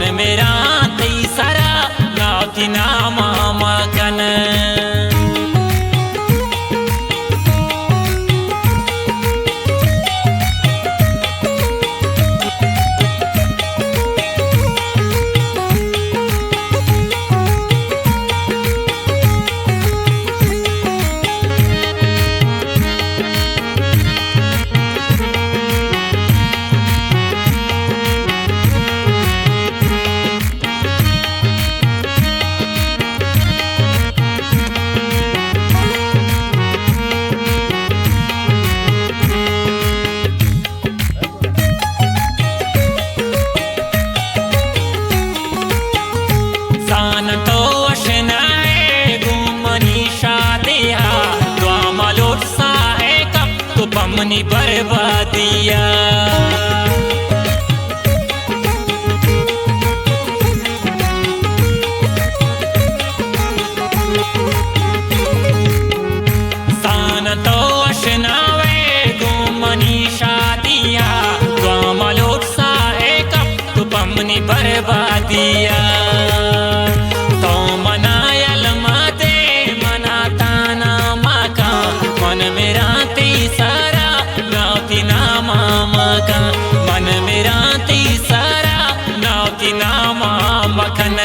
मन मेरा तई सारा नावती नामा मकन तो अशनाए गुमनी शादिया द्वामा लोट सा है कब तो पमनी बर्बादिया सान तो अशनाए गुमनी शादिया द्वामा लोट सा है कब तो पमनी बर्बादिया मन मेरा ती सारा नावती नामा मखन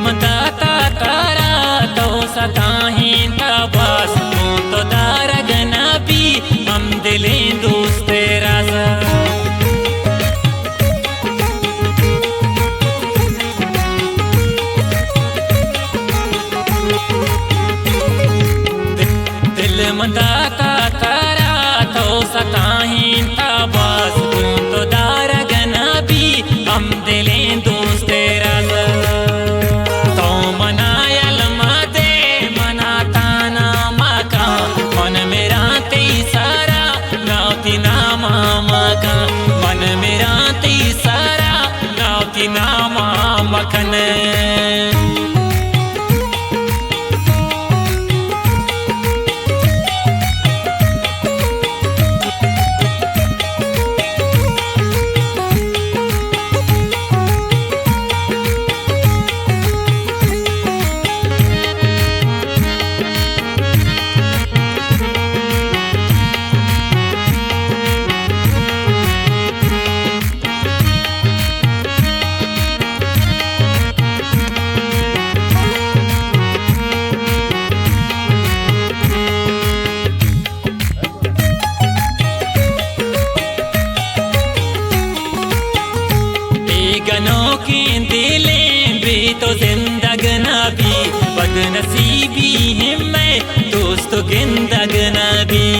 मदाता तारा तो सताही तबास तो दारग नबी हम दिले दोस्त राजा दिल मदाता तारा तो सताही तबास तो दारग नबी हम दिले दोस्त राजा मन मेरा ती सारा नावती नामा मखन गनों के दिले भी तो जिंदग नबी बदनसीबी है मैं दोस्त गिंदग नबी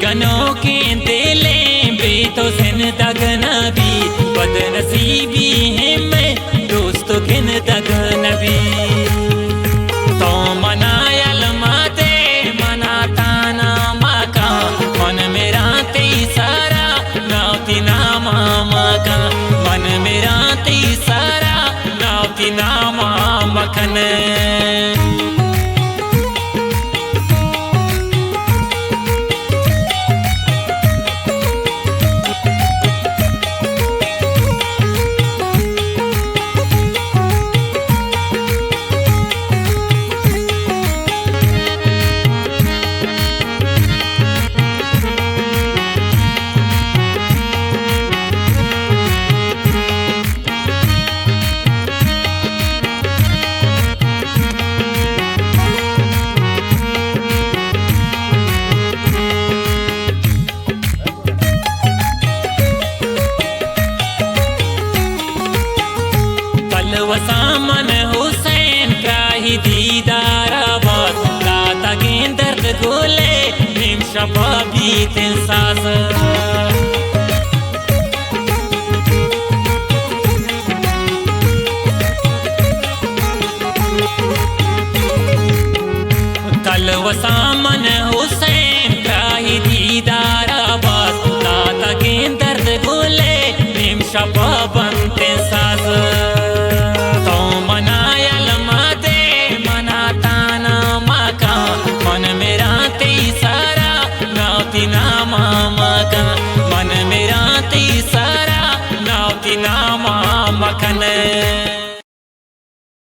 गनों के दिले भी तो जिंदग नबी बदनसीबी है मैं दोस्त गिंदग नबी तो मनायल माते मनाता नामा मन मेरा ती सारा नावती नामा मका मन मेरा ती सारा नावती नामा मखन शपबीत सास कल वसामन हुसैन काही दीदार बस दाता के दर्द गुले निम शपबंते सास तो मनायल मदे मनाताना मका मन मेरा तेसारा नावती नामा मका मन मेरा तेसारा नावती नामा मकन